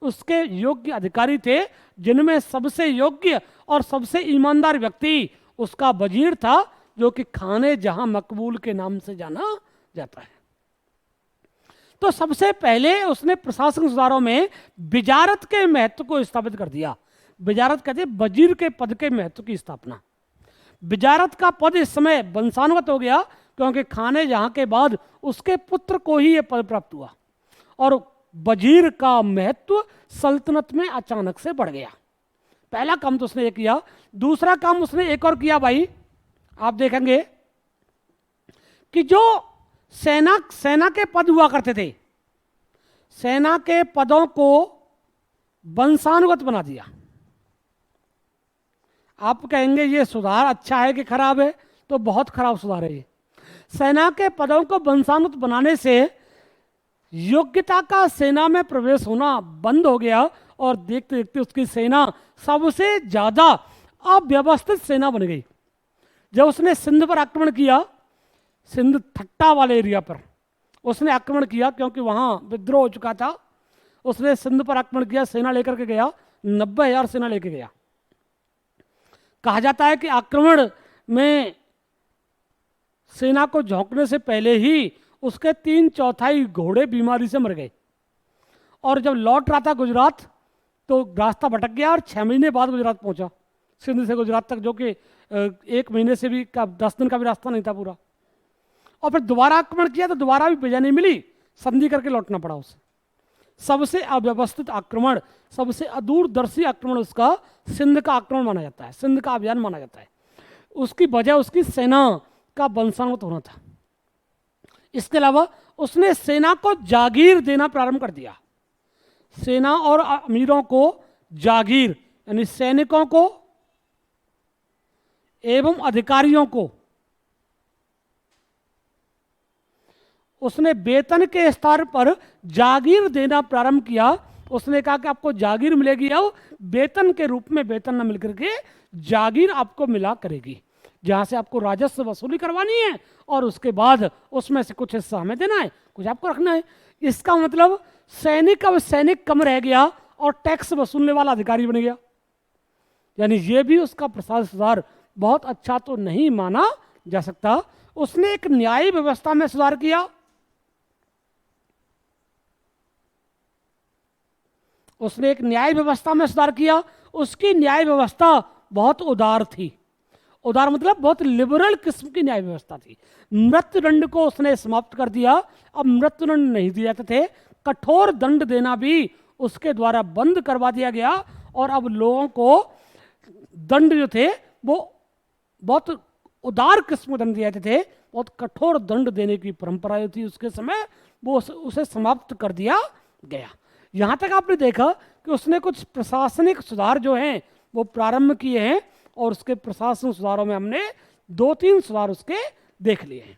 उसके योग्य अधिकारी थे, जिनमें सबसे योग्य और सबसे ईमानदार व्यक्ति उसका वजीर था, जो कि खाने जहां मकबूल के नाम से जाना जाता है। तो सबसे पहले उसने प्रशासनिक सुधारों में विजारत के महत्व को स्थापित कर दिया। विजारत कहते हैं वजीर के पद के महत्व की स्थापना। विजारत का पद इस समय वंशानुगत हो गया, क्योंकि खाने जहां के बाद उसके पुत्र को ही यह पद प्राप्त हुआ, और वजीर का महत्व सल्तनत में अचानक से बढ़ गया। पहला काम तो उसने ये किया। दूसरा काम उसने एक और किया भाई, आप देखेंगे कि जो सेना के पद हुआ करते थे, सेना के पदों को वंशानुगत बना दिया। आप कहेंगे ये सुधार अच्छा है कि खराब है? तो बहुत खराब सुधार है ये। सेना के पदों को वंशानुगत बनाने से योग्यता का सेना में प्रवेश होना बंद हो गया, और देखते देखते उसकी सेना सबसे ज्यादा अव्यवस्थित सेना बन गई। जब उसने सिंध पर आक्रमण किया, सिंध थट्टा वाले एरिया पर उसने आक्रमण किया, क्योंकि वहां विद्रोह हो चुका था। उसने सिंध पर आक्रमण किया, सेना लेकर के गया, 90,000 सेना लेकर गया। कहा जाता है कि आक्रमण में सेना को झोंकने से पहले ही उसके 3/4 घोड़े बीमारी से मर गए, और जब लौट रहा था गुजरात तो रास्ता भटक गया, और 6 महीने बाद गुजरात पहुंचा, सिंध से गुजरात तक, जो कि 1 महीने से भी 10 दिन का भी रास्ता नहीं था पूरा। और फिर दोबारा आक्रमण किया तो दोबारा भी विजय नहीं मिली, संधि करके लौटना पड़ा उसे। सबसे अव्यवस्थित आक्रमण, सबसे अदूरदर्शी आक्रमण उसका सिंध का आक्रमण माना जाता है, सिंध का अभियान माना जाता है। उसकी वजह उसकी सेना का वंशानुगत होना था। इसके अलावा उसने सेना को जागीर देना प्रारंभ कर दिया। सेना और अमीरों को जागीर, यानी सैनिकों को एवं अधिकारियों को उसने वेतन के स्तर पर जागीर देना प्रारंभ किया। उसने कहा कि आपको जागीर मिलेगी, और वेतन के रूप में वेतन न मिलकर के जागीर आपको मिला करेगी, जहां से आपको राजस्व वसूली करवानी है, और उसके बाद उसमें से कुछ हिस्सा हमें देना है, कुछ आपको रखना है। इसका मतलब सैनिक अब सैनिक कम रह गया और टैक्स वसूलने वाला अधिकारी बन गया। यानी ये भी उसका प्रशासनिक सुधार बहुत अच्छा तो नहीं माना जा सकता। उसने एक न्याय व्यवस्था में सुधार किया। उसने एक न्याय व्यवस्था में सुधार किया। उसकी न्याय व्यवस्था बहुत उदार थी। उदार मतलब बहुत लिबरल किस्म की न्याय व्यवस्था थी। मृत्युदंड को उसने समाप्त कर दिया। अब मृत्युदंड नहीं दिए जाते थे, कठोर दंड देना भी उसके द्वारा बंद करवा दिया गया, और अब लोगों को दंड जो थे वो बहुत उदार किस्म के दंड दिए जाते थे। बहुत कठोर दंड देने की परंपरा जो थी उसके समय, वो उसे समाप्त कर दिया गया। यहाँ तक आपने देखा कि उसने कुछ प्रशासनिक सुधार जो हैं वो प्रारंभ किए हैं, और उसके प्रशासनिक सुधारों में हमने 2-3 सुधार उसके देख लिए हैं।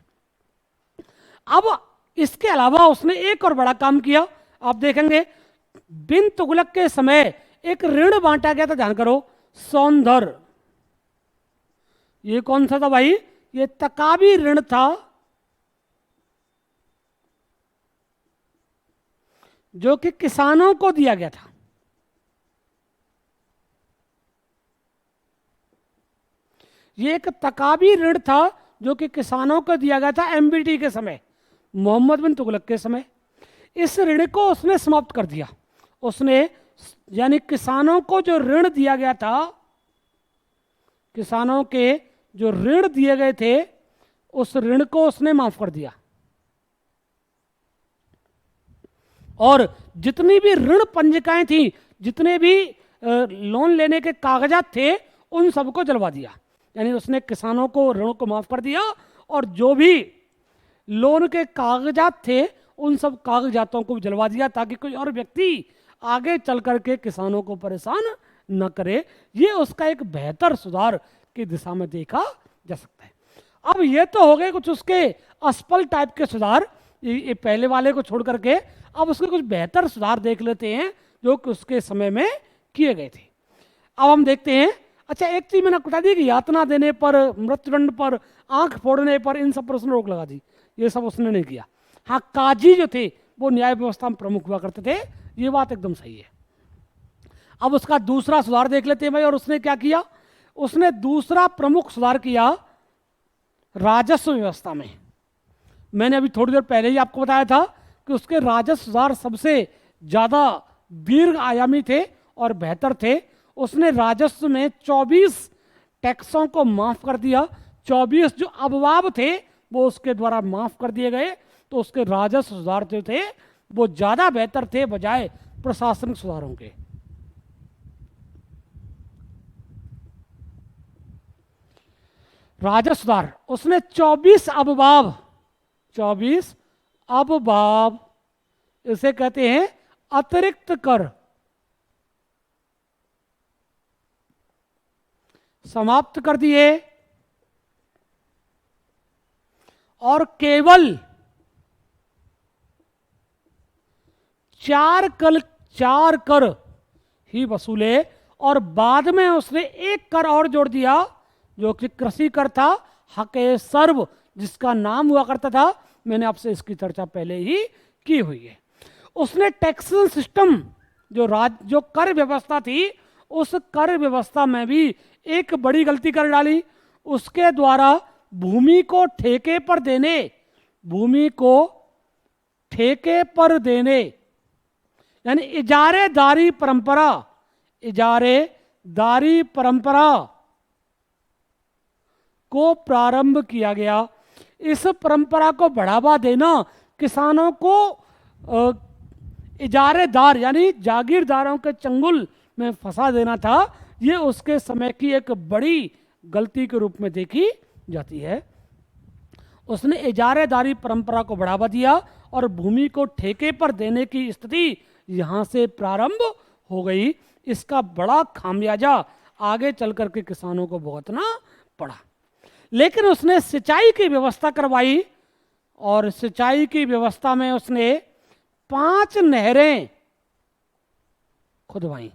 अब इसके अलावा उसने एक और बड़ा काम किया। आप देखेंगे बिन तुगलक के समय एक ऋण बांटा गया था, ध्यान करो, सौंदर। ये कौन सा था भाई? ये तकाबी ऋण था, जो कि किसानों को दिया गया था। ये एक तकाबी ऋण था जो कि किसानों को दिया गया था एमबीटी के समय, मोहम्मद बिन तुगलक के समय। इस ऋण को उसने समाप्त कर दिया। उसने यानी किसानों को जो ऋण दिया गया था किसानों के जो ऋण दिए गए थे उस ऋण को उसने माफ कर दिया, और जितनी भी ऋण पंजिकाएं थी, जितने भी लोन लेने के कागजात थे, उन सबको जलवा दिया। यानी उसने किसानों को ऋणों को माफ कर दिया, और जो भी लोन के कागजात थे उन सब कागजातों को जलवा दिया, ताकि कोई और व्यक्ति आगे चल करके किसानों को परेशान न करे। ये उसका एक बेहतर सुधार की दिशा में देखा जा सकता है। अब ये तो हो गए कुछ उसके असफल टाइप के सुधार, ये पहले वाले को छोड़ करके। अब उसके कुछ बेहतर सुधार देख लेते हैं जो कि उसके समय में किए गए थे। अब हम देखते हैं। अच्छा, एक चीज मैंने बता दी कि यातना देने पर, मृत्युदंड पर, आंख फोड़ने पर, इन सब पर उसने रोक लगा दी। ये सब उसने नहीं किया। हाँ, काजी जो थे वो न्याय व्यवस्था में प्रमुख हुआ करते थे, ये बात एकदम सही है। अब उसका दूसरा सुधार देख लेते हैं भाई। और उसने क्या किया? उसने दूसरा प्रमुख सुधार किया राजस्व व्यवस्था में। मैंने अभी थोड़ी देर पहले ही आपको बताया था कि उसके राजस्व सुधार सबसे ज्यादा दीर्घ आयामी थे और बेहतर थे। उसने राजस्व में 24 टैक्सों को माफ कर दिया। 24 जो अबवाब थे वो उसके द्वारा माफ कर दिए गए। तो उसके राजस्व सुधार जो थे वो ज्यादा बेहतर थे बजाय प्रशासनिक सुधारों के। राजस्व सुधार उसने 24 अबवाब, इसे कहते हैं अतिरिक्त कर, समाप्त कर दिए, और केवल 4 कर ही वसूले। और बाद में उसने एक कर और जोड़ दिया जो कि कृषि कर था, हक़ सर्व, जिसका नाम हुआ करता था। मैंने आपसे इसकी चर्चा पहले ही की हुई है। उसने टैक्सेशन सिस्टम जो कर व्यवस्था थी, उस कर व्यवस्था में भी एक बड़ी गलती कर डाली। उसके द्वारा भूमि को ठेके पर देने, यानी इजारेदारी परंपरा को प्रारंभ किया गया। इस परंपरा को बढ़ावा देना, किसानों को इजारेदार यानी जागीरदारों के चंगुल में फंसा देना था। ये उसके समय की एक बड़ी गलती के रूप में देखी जाती है। उसने इजारेदारी परंपरा को बढ़ावा दिया और भूमि को ठेके पर देने की स्थिति यहां से प्रारंभ हो गई। इसका बड़ा खामियाजा आगे चल करके किसानों को भुगतना पड़ा। लेकिन उसने सिंचाई की व्यवस्था करवाई, और सिंचाई की व्यवस्था में उसने 5 नहरें खुदवाई।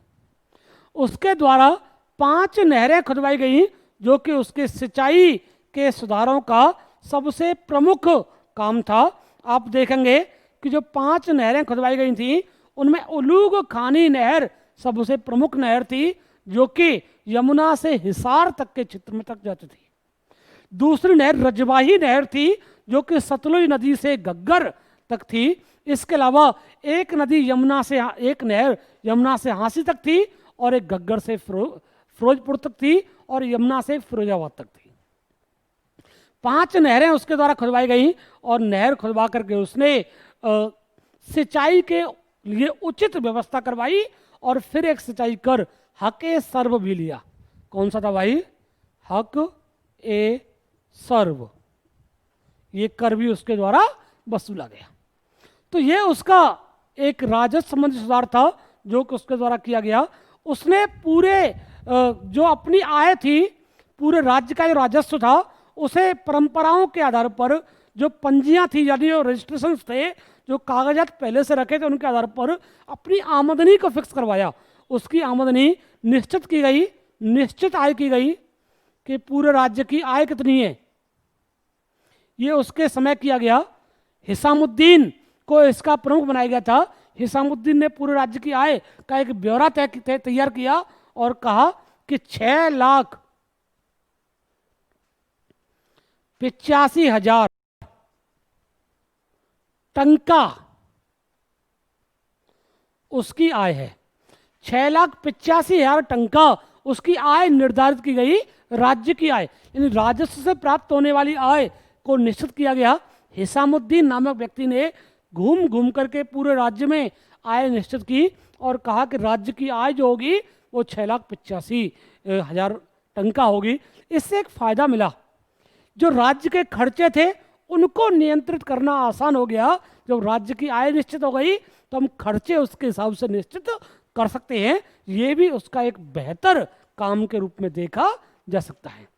उसके द्वारा 5 नहरें खुदवाई गई, जो कि उसके सिंचाई के सुधारों का सबसे प्रमुख काम था। आप देखेंगे कि जो 5 नहरें खुदवाई गई थी, उनमें उलूग खानी नहर सबसे प्रमुख नहर थी, जो कि यमुना से हिसार तक के क्षेत्र में तक जाती थी। दूसरी नहर रजवाही नहर थी, जो कि सतलुज नदी से घग्गर तक थी। इसके अलावा एक नहर यमुना से हांसी तक थी, और एक घग्गर से फिरोजपुर तक थी, और यमुना से फिरोजाबाद तक थी। 5 नहरें उसके द्वारा खुदवाई गई, और नहर खुदवा करके उसने सिंचाई के लिए उचित व्यवस्था करवाई। और फिर एक सिंचाई कर हक़ सर्व भी लिया। कौन सा था भाई? हक़ सर्व। ये कर भी उसके द्वारा वसूला गया। तो ये उसका एक राजस्व संबंधी सुधार था जो कि उसके द्वारा किया गया। उसने पूरे जो अपनी आय थी, पूरे राज्य का जो राजस्व था, उसे परंपराओं के आधार पर, जो पंजियां थी यानी जो रजिस्ट्रेशन थे, जो कागजात पहले से रखे थे, उनके आधार पर अपनी आमदनी को फिक्स करवाया। उसकी आमदनी निश्चित की गई, निश्चित आय की गई कि पूरे राज्य की आय कितनी है, ये उसके समय किया गया। हिसामुद्दीन को इसका प्रमुख बनाया गया था। हिसामुद्दीन ने पूरे राज्य की आय का एक ब्यौरा तैयार किया और कहा कि 6,85,000 टंका उसकी आय है। 6,85,000 टंका उसकी आय निर्धारित की गई राज्य की आय, यानी राजस्व से प्राप्त होने वाली आय को निश्चित किया गया। हिसामुद्दीन नामक व्यक्ति ने घूम घूम करके पूरे राज्य में आय निश्चित की और कहा कि राज्य की आय जो होगी वो 6,85,000 टंका होगी। इससे एक फायदा मिला, जो राज्य के खर्चे थे उनको नियंत्रित करना आसान हो गया। जब राज्य की आय निश्चित हो गई तो हम खर्चे उसके हिसाब से निश्चित कर सकते हैं। ये भी उसका एक बेहतर काम के रूप में देखा जा सकता है।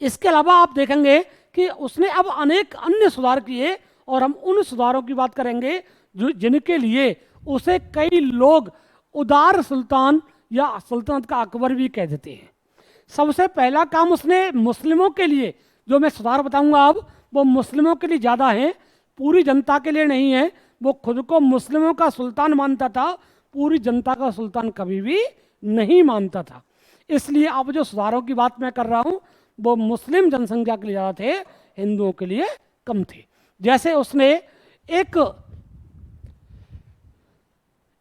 इसके अलावा आप देखेंगे कि उसने अब अनेक अन्य सुधार किए और हम उन सुधारों की बात करेंगे जो जिनके लिए उसे कई लोग उदार सुल्तान या सल्तनत का अकबर भी कह देते हैं। सबसे पहला काम उसने मुस्लिमों के लिए, जो मैं सुधार बताऊंगा अब, वो मुस्लिमों के लिए ज़्यादा है, पूरी जनता के लिए नहीं है। वो खुद को मुस्लिमों का सुल्तान मानता था, पूरी जनता का सुल्तान कभी भी नहीं मानता था। इसलिए अब जो सुधारों की बात मैं कर रहा हूँ वो मुस्लिम जनसंख्या के लिए ज़्यादा थे, हिंदुओं के लिए कम थे। जैसे उसने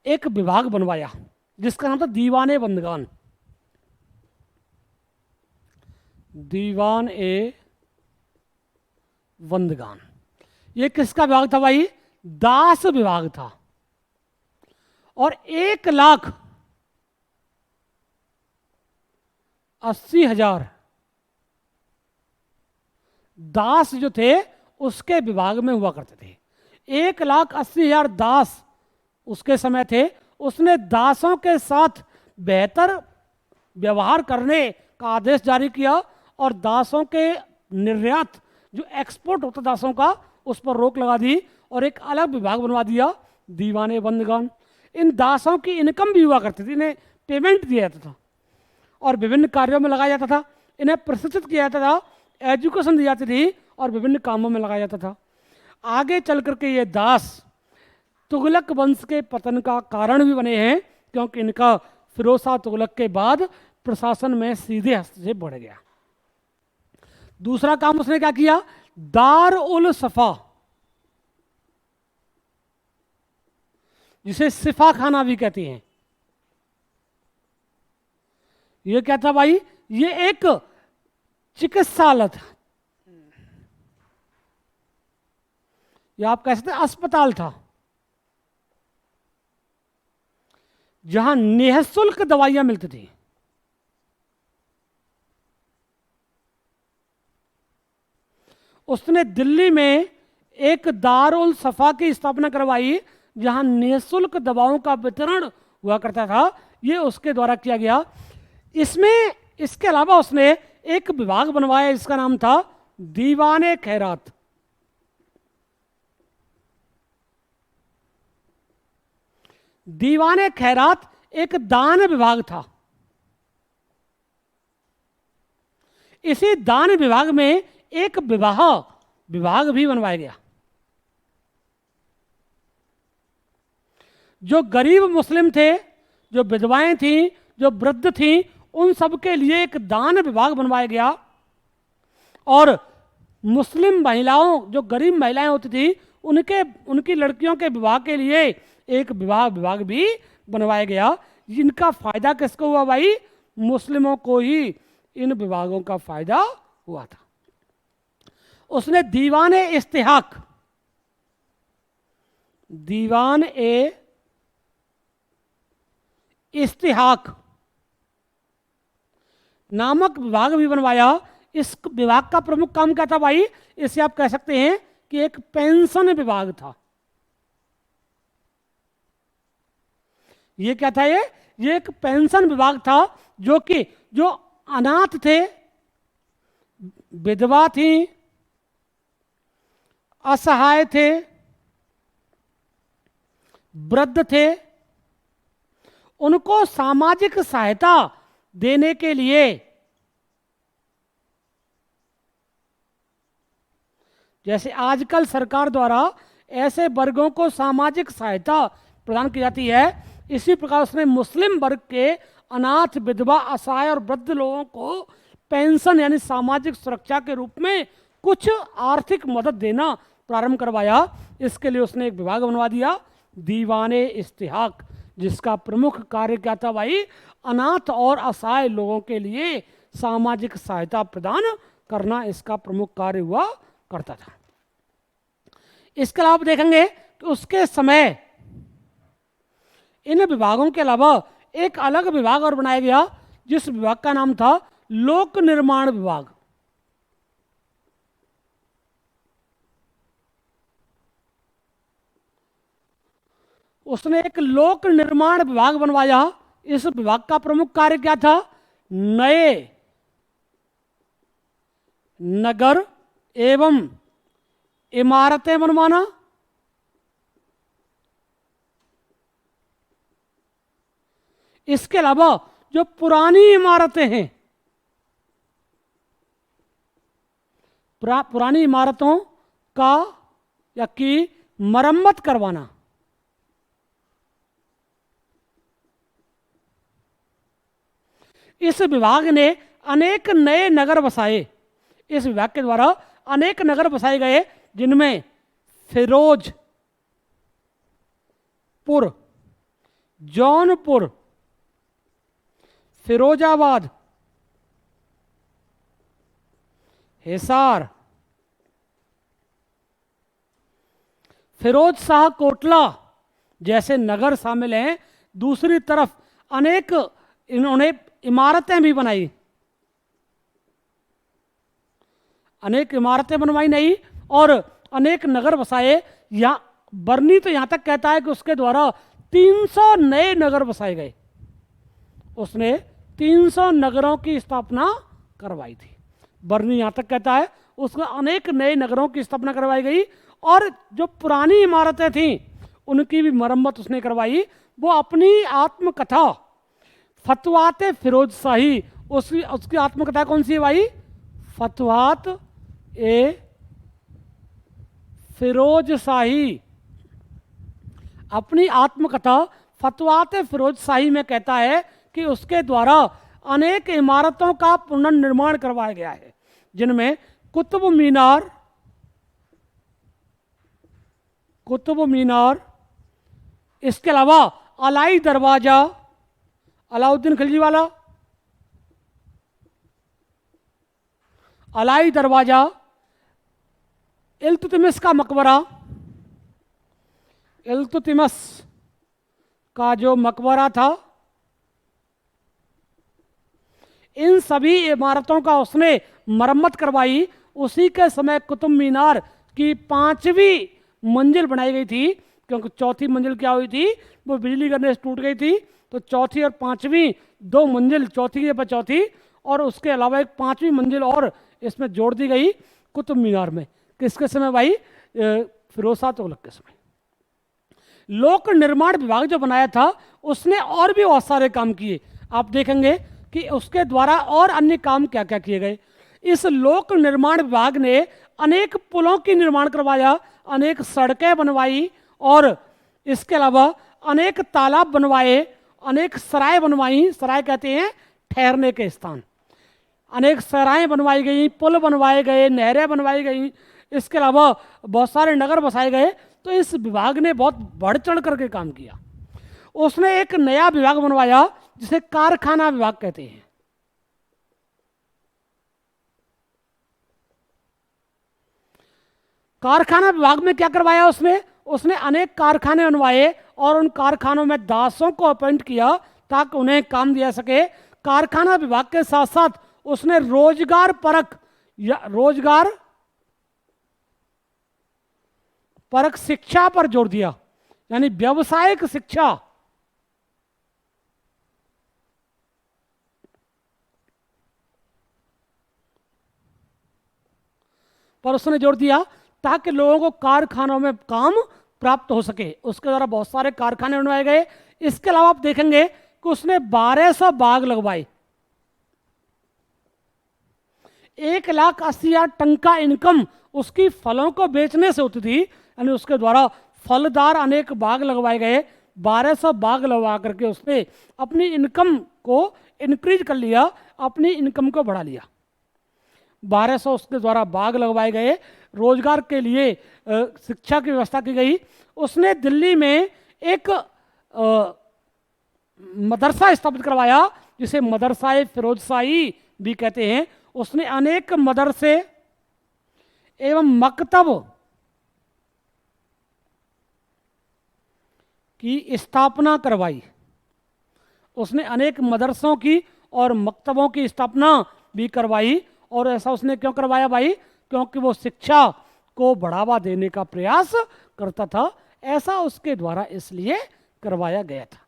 एक विभाग बनवाया जिसका नाम था दीवान ए बंदगान। दीवान ए बंदगान ये किसका विभाग था भाई? दास विभाग था। और 1,80,000 दास जो थे उसके विभाग में हुआ करते थे। 1,80,000 दास उसके समय थे। उसने दासों के साथ बेहतर व्यवहार करने का आदेश जारी किया और दासों के निर्यात, जो एक्सपोर्ट होता दासों का, उस पर रोक लगा दी और एक अलग विभाग बनवा दिया, दीवाने बंदगान। इन दासों की इनकम भी हुआ करती थी, इन्हें पेमेंट दिया जाता था और विभिन्न कार्यों में लगाया जाता था। इन्हें प्रशिक्षित किया जाता था, एजुकेशन दी जाती थी और विभिन्न कामों में लगाया जाता था। आगे चल करके ये दास तुगलक वंश के पतन का कारण भी बने हैं, क्योंकि इनका फिरोज शाह तुगलक के बाद प्रशासन में सीधे हस्तक्षेप बढ़ गया। दूसरा काम उसने क्या किया? दार उल सफा, जिसे सिफा खाना भी कहते हैं। ये क्या था भाई? ये एक चिकित्सालय था, या आप कह सकते हैं अस्पताल था, जहां निःशुल्क दवाइयां मिलती थी। उसने दिल्ली में एक दारुल सफा की स्थापना करवाई जहां निःशुल्क दवाओं का वितरण हुआ करता था। ये उसके द्वारा किया गया। इसके अलावा उसने एक विभाग बनवाया जिसका नाम था दीवाने खैरात। दीवाने खैरात एक दान विभाग था। इसी दान विभाग में एक विवाह विभाग भी बनवाया गया। जो गरीब मुस्लिम थे, जो विधवाएं थीं, जो वृद्ध थीं, उन सब के लिए एक दान विभाग बनवाया गया। और मुस्लिम महिलाओं, जो गरीब महिलाएं होती थी, उनकी लड़कियों के विवाह के लिए एक विवाह विभाग भी बनवाया गया। जिनका फायदा किसको हुआ भाई? मुस्लिमों को ही इन विभागों का फायदा हुआ था। उसने दीवान ए इस्तिहाक नामक विभाग भी बनवाया। इस विभाग का प्रमुख काम क्या था भाई? इसे आप कह सकते हैं कि एक पेंशन विभाग था। ये क्या था? ये एक पेंशन विभाग था, जो अनाथ थे, विधवा थी, असहाय थे, वृद्ध थे, उनको सामाजिक सहायता देने के लिए, जैसे आजकल सरकार द्वारा ऐसे वर्गों को सामाजिक सहायता प्रदान की जाती है, इसी प्रकार उसने मुस्लिम वर्ग के अनाथ, विधवा, असहाय और वृद्ध लोगों को पेंशन यानी सामाजिक सुरक्षा के रूप में कुछ आर्थिक मदद देना प्रारंभ करवाया। इसके लिए उसने एक विभाग बनवा दिया, दीवाने इस्तिहाक, जिसका प्रमुख कार्य क्या था भाई? अनाथ और असहाय लोगों के लिए सामाजिक सहायता प्रदान करना इसका प्रमुख कार्य हुआ करता था। इसके अलावा आप देखेंगे कि उसके समय इन विभागों के अलावा एक अलग विभाग और बनाया गया, जिस विभाग का नाम था लोक निर्माण विभाग। उसने एक लोक निर्माण विभाग बनवाया। इस विभाग का प्रमुख कार्य क्या था? नए नगर एवं इमारतें बनवाना, इसके अलावा जो पुरानी इमारतें हैं, पुरानी इमारतों का या की मरम्मत करवाना। इस विभाग ने अनेक नए नगर बसाए। इस विभाग के द्वारा अनेक नगर बसाए गए, जिनमें फिरोजपुर, जौनपुर, फिरोजाबाद, हिसार, फिरोज शाह कोटला जैसे नगर शामिल हैं। दूसरी तरफ अनेक इन्होंने इमारतें भी बनाई, अनेक इमारतें बनवाई नहीं और अनेक नगर बसाए। या बर्नी तो यहां तक कहता है कि उसके द्वारा 300 नए नगर बसाए गए। उसने 300 नगरों की स्थापना करवाई थी। बर्नी यहां तक कहता है उसको अनेक नए नगरों की स्थापना करवाई गई और जो पुरानी इमारतें थीं उनकी भी मरम्मत उसने करवाई। वो अपनी आत्मकथा फतवात फिरोज शाही, उसकी आत्मकथा कौन सी है भाई? फतवात ए फिरोज शाही। अपनी आत्मकथा फतवात फिरोज शाही में कहता है कि उसके द्वारा अनेक इमारतों का पुनर्निर्माण करवाया गया है, जिनमें कुतुब मीनार, इसके अलावा अलाई दरवाजा, अलाउद्दीन खिलजी वाला अलाई दरवाजा, इल्तुतमिश का मकबरा, इल्तुतमिश का जो मकबरा था, इन सभी इमारतों का उसने मरम्मत करवाई। उसी के समय कुतुब मीनार की 5वीं मंजिल बनाई गई थी, क्योंकि चौथी मंजिल क्या हुई थी? वो बिजली गिरने से टूट गई थी। तो चौथी और 5वीं 2 मंजिल, चौथी के बाद चौथी और उसके अलावा एक 5वीं मंजिल और इसमें जोड़ दी गई कुतुब मीनार में। किसके समय भाई? फिरोज शाह तुगलक के समय। लोक निर्माण विभाग जो बनाया था उसने और भी बहुत सारे काम किए। आप देखेंगे कि उसके द्वारा और अन्य काम क्या क्या किए गए। इस लोक निर्माण विभाग ने अनेक पुलों की निर्माण करवाया, अनेक सड़कें बनवाई और इसके अलावा अनेक तालाब बनवाए, अनेक सराय बनवाई। सराय कहते हैं ठहरने के स्थान। अनेक सराय बनवाई गई, पुल बनवाए गए, नहरें बनवाई गई, इसके अलावा बहुत सारे नगर बसाए गए। तो इस विभाग ने बहुत बढ़ चढ़ करके काम किया। उसने एक नया विभाग बनवाया जिसे कारखाना विभाग कहते हैं। कारखाना विभाग में क्या करवाया उसने अनेक कारखाने बनवाए और उन कारखानों में दासों को अपॉइंट किया ताकि उन्हें काम दिया सके। कारखाना विभाग के साथ साथ उसने रोजगार परक शिक्षा पर जोर दिया, यानी व्यावसायिक शिक्षा। पर उसने जोर दिया ताकि लोगों को कारखानों में काम प्राप्त हो सके। उसके द्वारा बहुत सारे कारखाने बनवाए गए। इसके अलावा आप देखेंगे कि उसने 1200 बाग लगवाए। 1,80,000 टन का इनकम उसकी फलों को बेचने से होती थी, यानी उसके द्वारा फलदार अनेक बाग लगवाए गए। 1200 बाग लगवा करके उसने अपनी इनकम को इंक्रीज कर लिया, अपनी इनकम को बढ़ा लिया। 1200 उसके द्वारा बाग लगवाए गए, रोजगार के लिए शिक्षा की व्यवस्था की गई। उसने दिल्ली में एक मदरसा स्थापित करवाया, जिसे मदरसा फिरोजशाही भी कहते हैं। उसने अनेक मदरसे एवं मकतब की स्थापना करवाई। उसने अनेक मदरसों की और मकतबों की स्थापना भी करवाई। और ऐसा उसने क्यों करवाया भाई? क्योंकि वो शिक्षा को बढ़ावा देने का प्रयास करता था। ऐसा उसके द्वारा इसलिए करवाया गया था।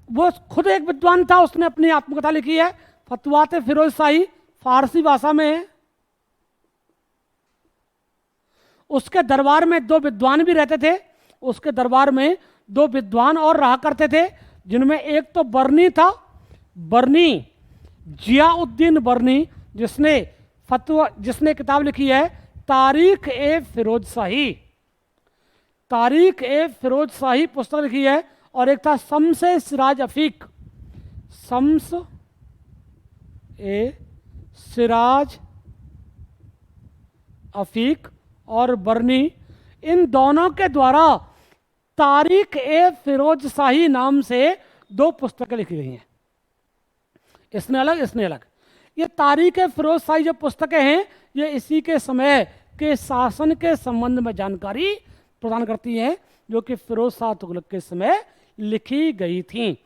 वो खुद एक विद्वान था। उसने अपनी आत्मकथा लिखी है, फतवात फिरोजशाही, फारसी भाषा में है। उसके दरबार में दो विद्वान भी रहते थे। उसके दरबार में दो विद्वान और रहा करते थे, जिनमें एक तो बर्नी था, बर्नी जियाउद्दीन बर्नी, जिसने किताब लिखी है तारीख ए फिरोजशाही। तारीख ए फिरोजशाही पुस्तक लिखी है। और एक था शम्स ए सिराज अफीक, शम्स ए सिराज अफीक और बर्नी, इन दोनों के द्वारा तारीख ए फिरोजशाही नाम से दो पुस्तकें लिखी गई हैं। इसने अलग, इसने अलग। ये तारीख ए फिरोजशाही जो पुस्तकें हैं, ये इसी के समय के शासन के संबंध में जानकारी प्रदान करती हैं, जो कि फिरोज शाह तुगलक के समय लिखी गई थी।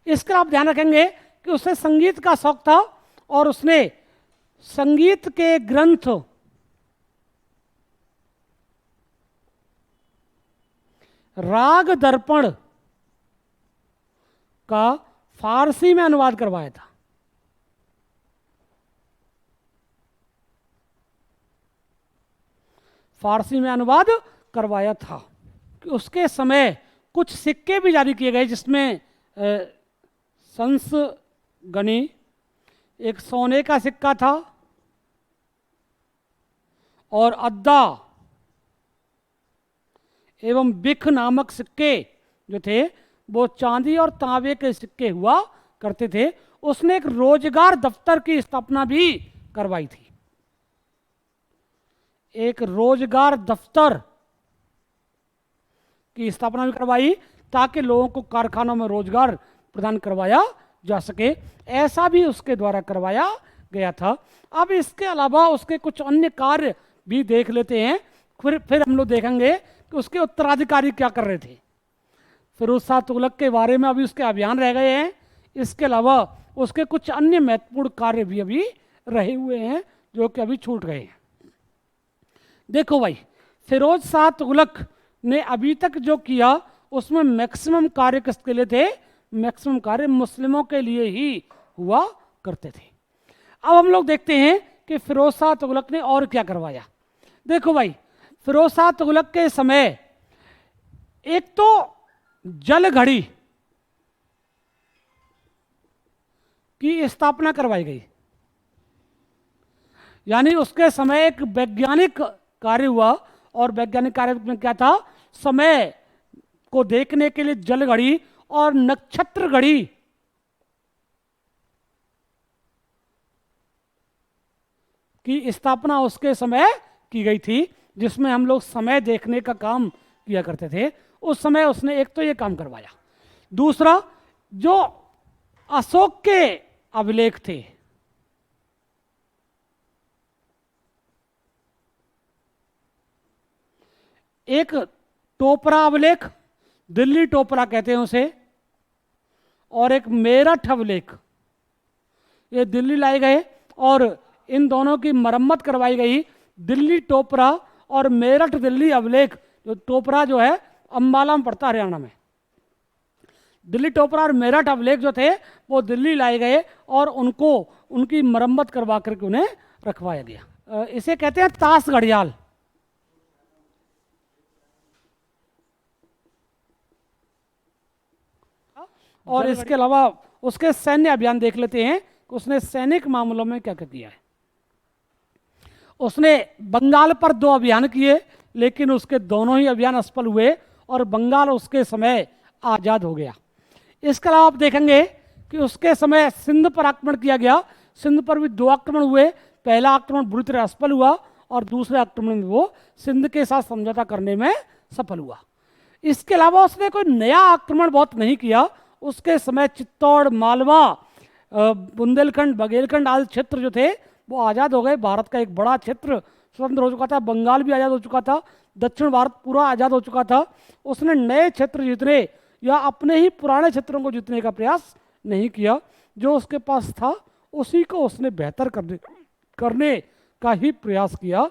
इसका आप ध्यान रखेंगे कि उसे संगीत का शौक था और उसने संगीत के ग्रंथ राग दर्पण का फारसी में अनुवाद करवाया था। फारसी में अनुवाद करवाया था। कि उसके समय कुछ सिक्के भी जारी किए गए, जिसमें संस गनी एक सोने का सिक्का था और अद्दा एवं बिख नामक सिक्के जो थे वो चांदी और तांबे के सिक्के हुआ करते थे। उसने एक रोजगार दफ्तर की स्थापना भी करवाई थी। एक रोजगार दफ्तर की स्थापना भी करवाई ताकि लोगों को कारखानों में रोजगार प्रदान करवाया जा सके। ऐसा भी उसके द्वारा करवाया गया था। अब इसके अलावा उसके कुछ अन्य कार्य भी देख लेते हैं। फिर हम लोग देखेंगे कि उसके उत्तराधिकारी क्या कर रहे थे। फिरोज शाह तुगलक के बारे में अभी उसके अभियान रह गए हैं। इसके अलावा उसके कुछ अन्य महत्वपूर्ण कार्य भी अभी रहे हुए हैं, जो कि अभी छूट गए हैं। देखो भाई, फिरोज शाह तुगलक ने अभी तक जो किया उसमें मैक्सिमम कार्य किसके लिए थे? मैक्सिमम कार्य मुस्लिमों के लिए ही हुआ करते थे। अब हम लोग देखते हैं कि फिरोज शाह तुगलक ने और क्या करवाया। देखो भाई, फिरोज शाह तुगलक के समय एक तो जल घड़ी की स्थापना करवाई गई। यानी उसके समय एक वैज्ञानिक कार्य हुआ। और वैज्ञानिक कार्य में क्या था? समय को देखने के लिए जल घड़ी और नक्षत्र घड़ी की स्थापना उसके समय की गई थी, जिसमें हम लोग समय देखने का काम किया करते थे। उस समय उसने एक तो ये काम करवाया। दूसरा, जो अशोक के अभिलेख थे, एक टोपरा अभिलेख, दिल्ली टोपरा कहते हैं उसे, और एक मेरठ अभिलेख, ये दिल्ली लाए गए और इन दोनों की मरम्मत करवाई गई। दिल्ली टोपरा और मेरठ दिल्ली अभिलेख, जो टोपरा जो है अंबाला में पड़ता हरियाणा में, दिल्ली टोपरा और मेरठ अभिलेख जो थे वो दिल्ली लाए गए और उनको उनकी मरम्मत करवा करके उन्हें रखवाया गया। इसे कहते हैं ताश घड़ियाल। और इसके अलावा उसके सैन्य अभियान देख लेते हैं कि उसने सैनिक मामलों में क्या क्या किया है। उसने बंगाल पर 2 अभियान किए, लेकिन उसके दोनों ही अभियान असफल हुए और बंगाल उसके समय आज़ाद हो गया। इसके अलावा आप देखेंगे कि उसके समय सिंध पर आक्रमण किया गया। सिंध पर भी 2 आक्रमण हुए। पहला आक्रमण बुरी तरह असफल हुआ और दूसरे आक्रमण में वो सिंध के साथ समझौता करने में सफल हुआ। इसके अलावा उसने कोई नया आक्रमण बहुत नहीं किया। उसके समय चित्तौड़, मालवा, बुंदेलखंड, बघेलखंड आदि क्षेत्र जो थे वो आज़ाद हो गए। भारत का एक बड़ा क्षेत्र स्वतंत्र हो चुका था, बंगाल भी आज़ाद हो चुका था, दक्षिण भारत पूरा आज़ाद हो चुका था। उसने नए क्षेत्र जीतने या अपने ही पुराने क्षेत्रों को जीतने का प्रयास नहीं किया। जो उसके पास था उसी को उसने बेहतर करने का ही प्रयास किया।